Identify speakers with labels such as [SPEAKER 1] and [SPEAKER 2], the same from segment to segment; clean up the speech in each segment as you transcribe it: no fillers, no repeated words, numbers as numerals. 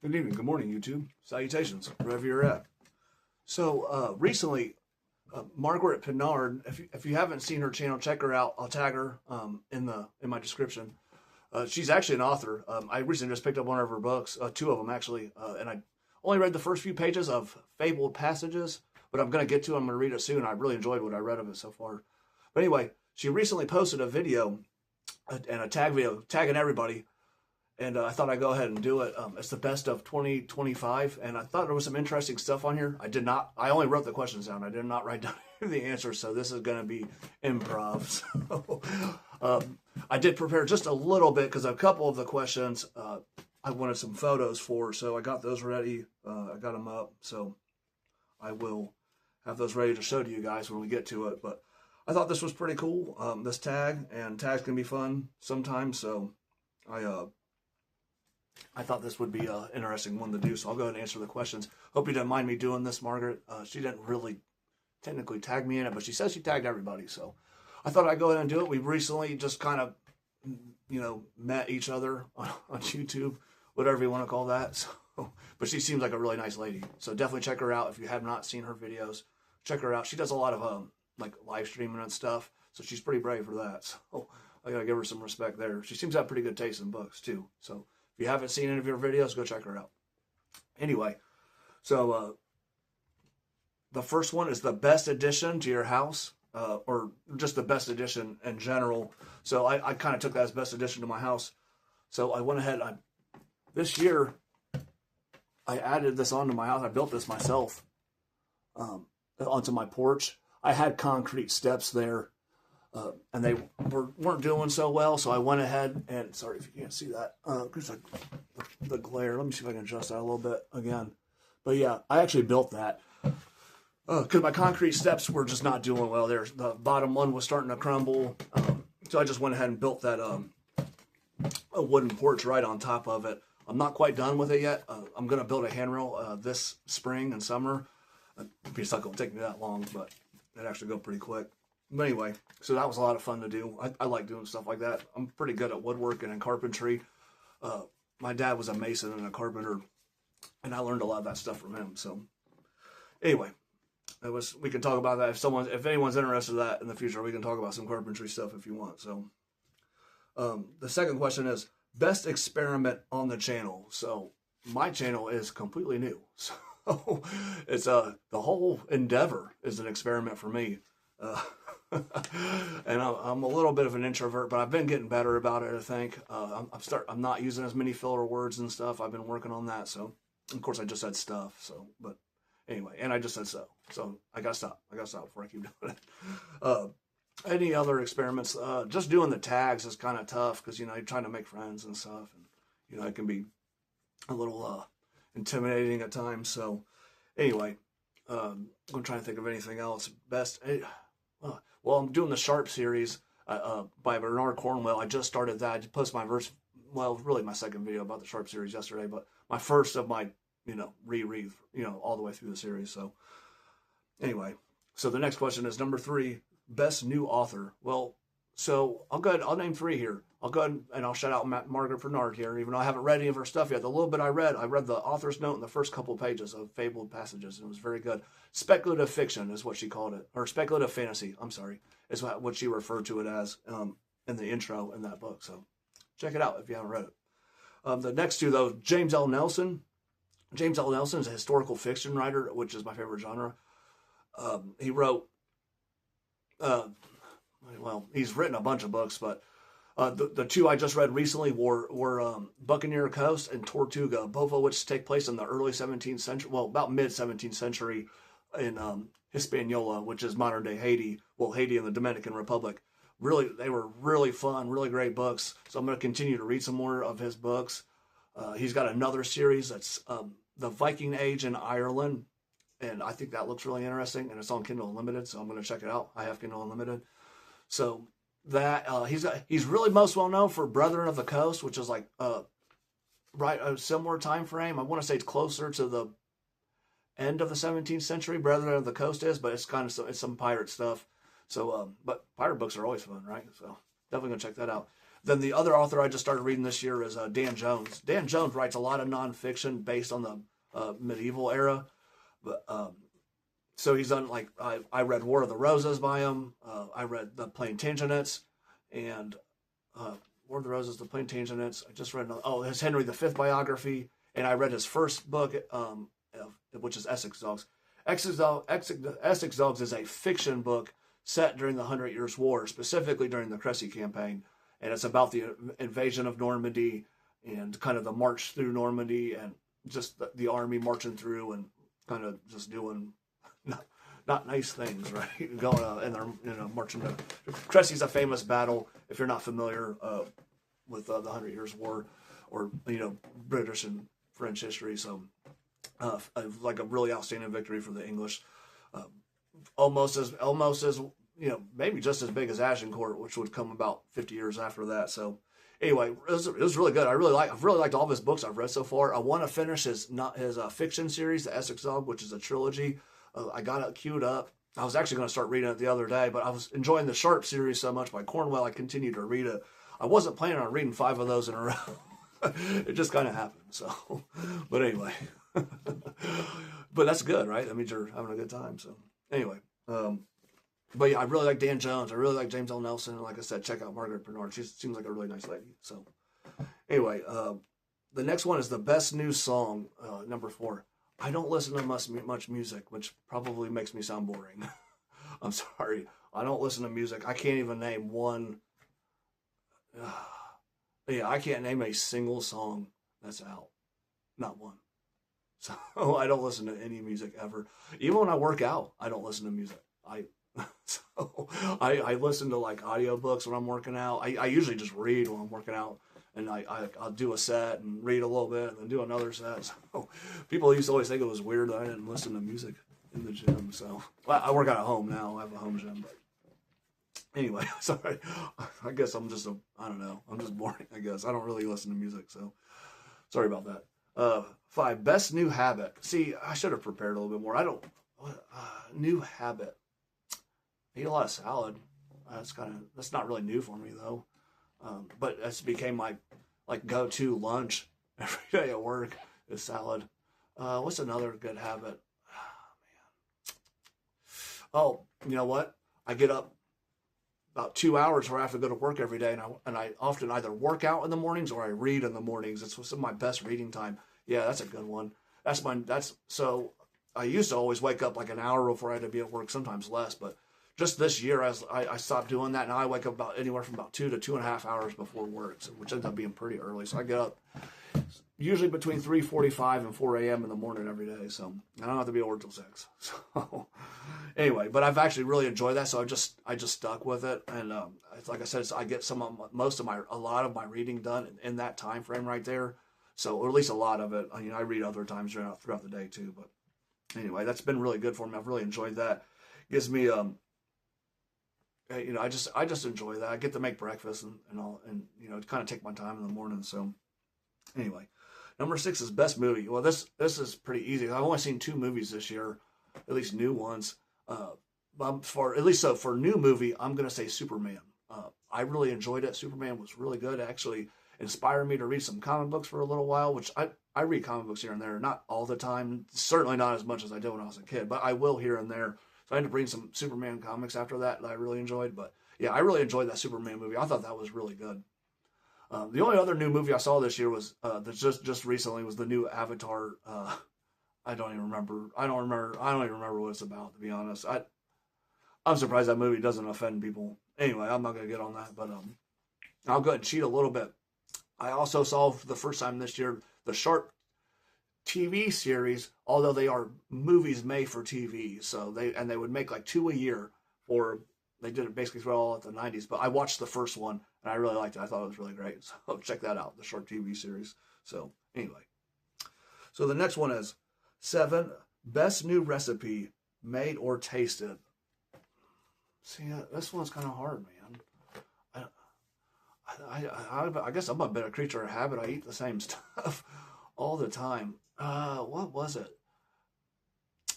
[SPEAKER 1] Good evening, good morning, YouTube. Salutations, wherever you're at. So recently, Margaret Pinard. If you haven't seen her channel, check her out. I'll tag her in my description. She's actually an author. I recently just picked up one of her books, two of them actually, and I only read the first few pages of Fabled Passages, but I'm going to get to it. I'm going to read it soon. I really enjoyed what I read of it so far. But anyway, she recently posted a video and a tag video tagging everybody. And I thought I'd go ahead and do it. It's the best of 2025, and I thought there was some interesting stuff on here. I only wrote the questions down. I did not write down the answers, so this is going to be improv. So, I did prepare just a little bit because a couple of the questions I wanted some photos for, so I got those ready. I got them up, so I will have those ready to show to you guys when we get to it. But I thought this was pretty cool, this tag, and tags can be fun sometimes, so I thought this would be an interesting one to do, so I'll go ahead and answer the questions. Hope you didn't mind me doing this, Margaret. She didn't really technically tag me in it, but she says she tagged everybody, so I thought I'd go ahead and do it. We recently just kind of, met each other on YouTube, whatever you want to call that. So, but she seems like a really nice lady, so definitely check her out if you have not seen her videos. Check her out. She does a lot of like live streaming and stuff, so she's pretty brave for that. So I gotta give her some respect there. She seems to have pretty good taste in books too. So if you haven't seen any of her videos, go check her out. Anyway, so the first one is the best addition to your house, or just the best addition in general. So I kind of took that as best addition to my house. So I went ahead, this year, I added this onto my house. I built this myself onto my porch. I had concrete steps there, and they weren't doing so well, so I went ahead and, sorry if you can't see that, because the glare. Let me see if I can adjust that a little bit again. But yeah, I actually built that because my concrete steps were just not doing well there. The bottom one was starting to crumble, so I just went ahead and built that a wooden porch right on top of it. I'm not quite done with it yet. I'm going to build a handrail this spring and summer. It's not going to take me that long, but it actually go pretty quick. But anyway, so that was a lot of fun to do. I like doing stuff like that. I'm pretty good at woodworking and carpentry. My dad was a mason and a carpenter, and I learned a lot of that stuff from him. So anyway, we can talk about that if anyone's interested in that in the future. We can talk about some carpentry stuff if you want. So the second question is best experiment on the channel. So my channel is completely new, so it's the whole endeavor is an experiment for me. And I'm a little bit of an introvert, but I've been getting better about it. I think I'm not using as many filler words and stuff. I've been working on that. So of course I just said stuff. So, but anyway, and I just said so I gotta stop. Before I keep doing it. Any other experiments? Just doing the tags is kind of tough because you're trying to make friends and stuff, and it can be a little intimidating at times. So anyway, I'm trying to think of anything else. Well, I'm doing the Sharp series by Bernard Cornwell. I just started that. I just posted really my second video about the Sharp series yesterday, but my first of my, reread, all the way through the series. So anyway, so the next question is number 3, best new author. Well, so I'll name 3 here. I'll go ahead and I'll shout out Margaret Pinard here, even though I haven't read any of her stuff yet. The little bit I read the author's note in the first couple of pages of Fabled Passages, and it was very good. Speculative fiction is what she called it, or speculative fantasy, I'm sorry, is what she referred to it as in the intro in that book. So check it out if you haven't read it. The next 2, though, James L. Nelson. James L. Nelson is a historical fiction writer, which is my favorite genre. He wrote, he's written a bunch of books, but the 2 I just read recently were Buccaneer Coast and Tortuga, both of which take place in the early 17th century, well, about mid 17th century in Hispaniola, which is modern day Haiti. Well, Haiti and the Dominican Republic. Really, they were really fun, really great books. So I'm going to continue to read some more of his books. He's got another series that's the Viking Age in Ireland, and I think that looks really interesting, and it's on Kindle Unlimited, so I'm going to check it out. I have Kindle Unlimited. So that he's really most well known for Brethren of the Coast, which is like right a similar time frame. I want to say it's closer to the end of the 17th century. Brethren of the Coast is, but it's some pirate stuff. So but pirate books are always fun, right? So definitely gonna check that out. Then the other author I just started reading this year is Dan Jones. Dan Jones writes a lot of nonfiction based on the medieval era. But so he's done, like, I read War of the Roses by him. I read The Plantagenets and War of the Roses, The Plantagenets. I just read his Henry V biography, and I read his first book, which is Essex Dogs. Essex Dogs is a fiction book set during the 100 Years' War, specifically during the Cressy campaign, and it's about the invasion of Normandy and kind of the march through Normandy and just the army marching through and kind of just doing not nice things, right? Going and they're marching to Cressy's a famous battle. If you're not familiar with the 100 Years' War or British and French history, so like a really outstanding victory for the English. Almost as maybe just as big as Agincourt, which would come about 50 years after that. So anyway, it was really good. I've really liked all of his books I've read so far. I want to finish his fiction series, the Essex Dog, which is a trilogy. I got it queued up. I was actually going to start reading it the other day, but I was enjoying the Sharp series so much by Cornwell, I continued to read it. I wasn't planning on reading 5 of those in a row. It just kind of happened. So, but anyway, but that's good, right? That means you're having a good time. So anyway, but yeah, I really like Dan Jones. I really like James L. Nelson. And like I said, check out Margaret Bernard. She seems like a really nice lady. So anyway, the next one is the best new song, number 4. I don't listen to much music, which probably makes me sound boring. I'm sorry. I don't listen to music. I can't even name one. I can't name a single song that's out. Not one. So I don't listen to any music ever. Even when I work out, I don't listen to music. I listen to like audiobooks when I'm working out. I usually just read when I'm working out. And I'll do a set and read a little bit and then do another set. So people used to always think it was weird that I didn't listen to music in the gym. So I work out at home now. I have a home gym. But anyway, sorry. I guess I'm just I'm just boring, I guess. I don't really listen to music. So sorry about that. 5, best new habit. See, I should have prepared a little bit more. New habit. I eat a lot of salad. That's not really new for me though. But it's became my go-to lunch every day at work is salad. What's another good habit? Oh, you know what? I get up about 2 hours where I have to go to work every day, and I often either work out in the mornings or I read in the mornings. It's some of my best reading time. Yeah, that's a good one. So I used to always wake up like an hour before I had to be at work, sometimes less, but just this year, I stopped doing that. Now I wake up about anywhere from about 2 to 2.5 hours before work, which ends up being pretty early. So I get up usually between 3:45 and 4 a.m. in the morning every day. So I don't have to be at work till 6. So anyway, but I've actually really enjoyed that. So I just stuck with it. And like I said, I get a lot of my reading done in that time frame right there. So, or at least a lot of it. I read other times throughout the day too. But anyway, that's been really good for me. I've really enjoyed that. Gives me I just enjoy that. I get to make breakfast and all, and kind of take my time in the morning. So anyway, number 6 is best movie. Well, this is pretty easy. I've only seen 2 movies this year, at least new ones. For new movie, I'm gonna say Superman. I really enjoyed it. Superman was really good. It actually inspired me to read some comic books for a little while, which I read comic books here and there, not all the time. Certainly not as much as I did when I was a kid, but I will here and there. So I ended up reading some Superman comics after that I really enjoyed. But yeah, I really enjoyed that Superman movie. I thought that was really good. The only other new movie I saw this year was just recently was the new Avatar. I don't even remember what it's about, to be honest. I'm surprised that movie doesn't offend people. Anyway, I'm not gonna get on that, but I'll go ahead and cheat a little bit. I also saw for the first time this year the Sharp TV series, although they are movies made for TV. So they would make like 2 a year, or they did it basically through all of the 90s. But I watched the first one and I really liked it. I thought it was really great. So check that out, the Sharp TV series. So anyway, so the next one is 7, best new recipe made or tasted. See, this one's kind of hard, man. I guess I'm a bit of a creature of habit. I eat the same stuff all the time. What was it?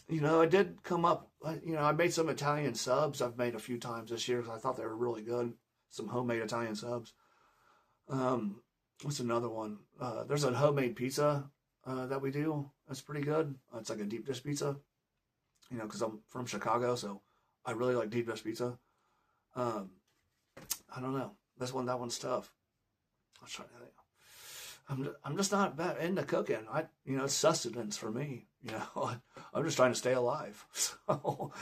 [SPEAKER 1] I did come up, I made some Italian subs I've made a few times this year because I thought they were really good. Some homemade Italian subs. What's another one? There's a homemade pizza that we do. That's pretty good. It's like a deep dish pizza. You know, because I'm from Chicago, so I really like deep dish pizza. Um, I don't know. That one's tough. I was trying to think. I'm just not that into cooking. It's sustenance for me. You know, I'm just trying to stay alive. So,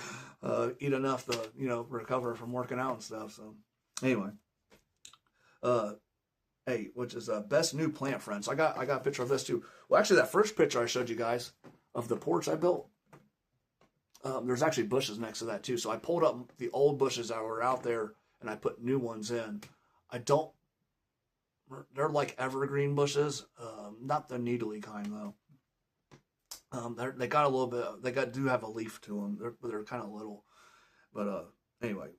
[SPEAKER 1] eat enough to, recover from working out and stuff. So, anyway, hey, which is best new plant friends. I got a picture of this too. Well, actually, that first picture I showed you guys of the porch I built, there's actually bushes next to that too. So I pulled up the old bushes that were out there and I put new ones in. They're like evergreen bushes, not the needly kind though. They got a little bit. Do have a leaf to them. They're kind of little, but anyway.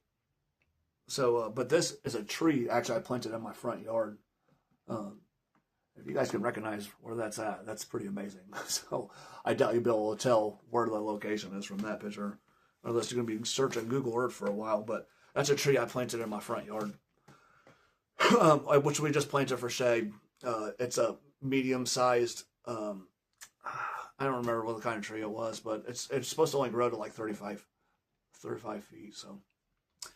[SPEAKER 1] So, but this is a tree. Actually, I planted in my front yard. If you guys can recognize where that's at, that's pretty amazing. So, I doubt you'll be able to tell where the location is from that picture, unless you're going to be searching Google Earth for a while. But that's a tree I planted in my front yard, which we just planted for shade. It's a medium-sized. I don't remember what kind of tree it was, but it's supposed to only grow to like 35 feet. So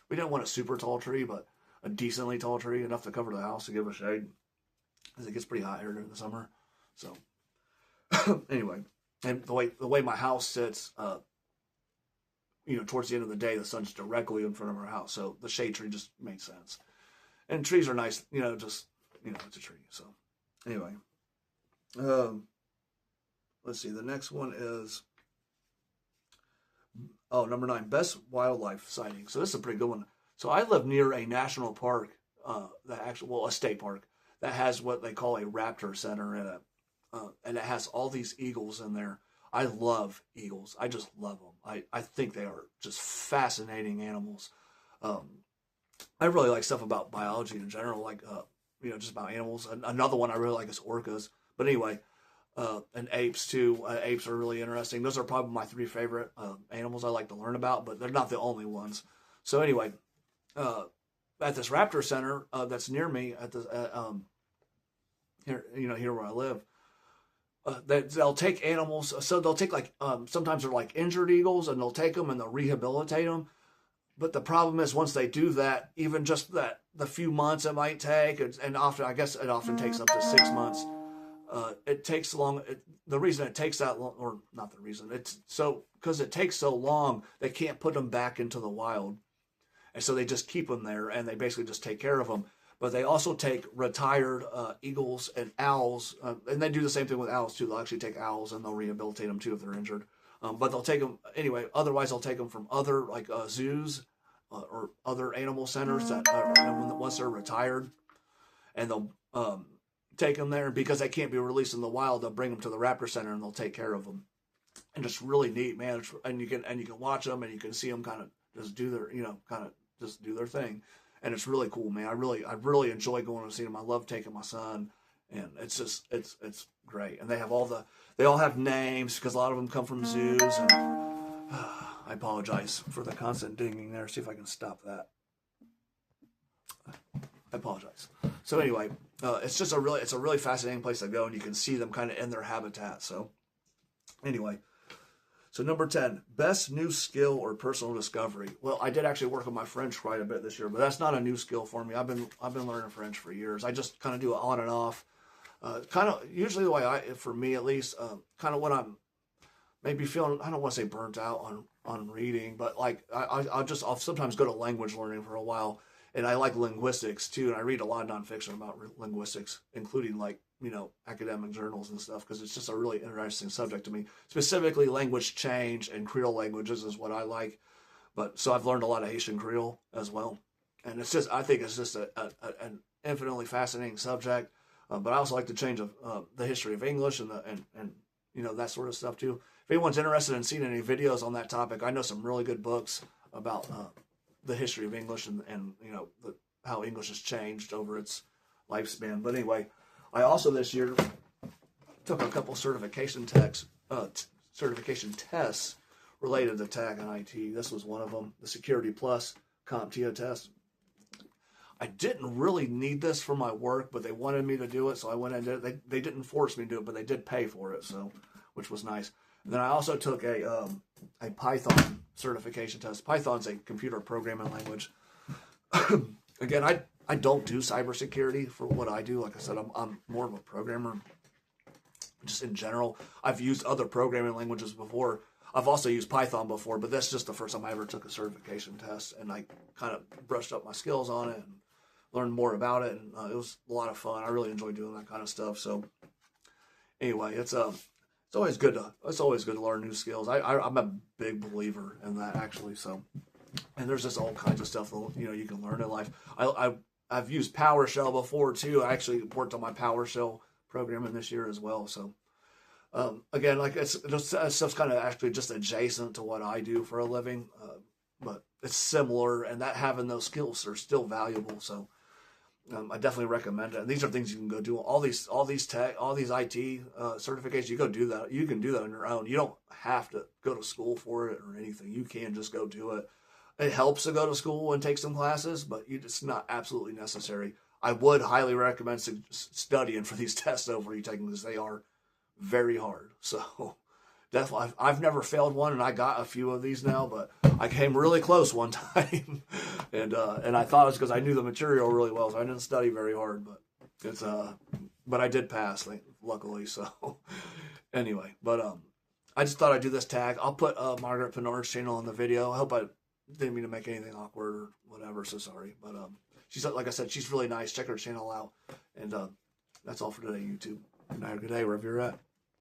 [SPEAKER 1] we didn't want a super tall tree, but a decently tall tree, enough to cover the house to give us shade, because it gets pretty hot here during the summer. So anyway, and the way my house sits, towards the end of the day, the sun's directly in front of our house, so the shade tree just made sense. And trees are nice, it's a tree. So anyway, let's see. The next one is, number 9, best wildlife sighting. So this is a pretty good one. So I live near a national park, a state park that has what they call a raptor center in it, and it has all these eagles in there. I love eagles. I just love them. I think they are just fascinating animals. I really like stuff about biology in general, like just about animals. Another one I really like is orcas. But anyway. And apes too. Apes are really interesting. Those are probably my 3 favorite animals I like to learn about, but they're not the only ones. So anyway, at this raptor center that's near me at the here where I live, they'll take animals. So they'll take sometimes they're like injured eagles, and they'll take them and they'll rehabilitate them. But the problem is, once they do that, even just the few months it might take, and often it often takes up to 6 months. It takes long. The reason it takes that long, or not the reason, because it takes so long, they can't put them back into the wild. And so they just keep them there, and they basically just take care of them. But they also take retired eagles and owls, and they do the same thing with owls too. They'll actually take owls and they'll rehabilitate them too if they're injured. But they'll take them anyway. Otherwise, they'll take them from other zoos or other animal centers that once they're retired, and they'll take them there, because they can't be released in the wild. They'll bring them to the raptor center and they'll take care of them. And it's really neat, man. And you can watch them and you can see them kind of just do their just do their thing. And it's really cool, man. I really enjoy going and seeing them. I love taking my son, and it's great. And they all have names, because a lot of them come from zoos. And I apologize for the constant dinging there. See if I can stop that. I apologize. So anyway, it's a really fascinating place to go, and you can see them kind of in their habitat. So anyway, so number 10, best new skill or personal discovery. Well, I did actually work on my French quite a bit this year, but that's not a new skill for me. I've been learning French for years. I just kind of do it on and off. Kind of usually the way for me at least, kind of when I'm maybe feeling, I don't want to say burnt out on reading, but like I'll sometimes go to language learning for a while. And I like linguistics too, and I read a lot of nonfiction about linguistics, including academic journals and stuff, because it's just a really interesting subject to me. Specifically, language change and Creole languages is what I like. But so I've learned a lot of Haitian Creole as well, and I think it's just an infinitely fascinating subject. But I also like to change the history of English and that sort of stuff too. If anyone's interested in seeing any videos on that topic, I know some really good books about the history of English and how English has changed over its lifespan. But anyway, I also this year took a couple certification tests related to tech and IT. This was one of them, the Security Plus CompTIA test. I didn't really need this for my work, but they wanted me to do it, so I went and did it. They didn't force me to do it, but they did pay for it, so which was nice. And then I also took a Python certification test. Python's a computer programming language. Again, I don't do cybersecurity for what I do. Like I said, I'm more of a programmer. Just in general, I've used other programming languages before. I've also used Python before, but that's just the first time I ever took a certification test, and I kind of brushed up my skills on it and learned more about it, and it was a lot of fun. I really enjoy doing that kind of stuff. So anyway, it's always good to learn new skills. I'm a big believer in that, actually. So, and there's just all kinds of stuff that, you can learn in life. I've used PowerShell before too. I actually worked on my PowerShell programming this year as well. So again, like stuff's kind of actually just adjacent to what I do for a living, but it's similar, and that having those skills are still valuable. So I definitely recommend it. And these are things you can go do. All these IT certifications, you go do that. You can do that on your own. You don't have to go to school for it or anything. You can just go do it. It helps to go to school and take some classes, but it's not absolutely necessary. I would highly recommend studying for these tests over you taking, because they are very hard. So definitely, I've never failed one, and I got a few of these now, but I came really close one time, and I thought it was because I knew the material really well, so I didn't study very hard, but I did pass, luckily. So anyway, but I just thought I'd do this tag. I'll put Margaret Pinard's channel in the video. I hope I didn't mean to make anything awkward or whatever, so sorry. But she's, like I said, she's really nice. Check her channel out, and that's all for today, YouTube. Good night or good day, wherever you're at.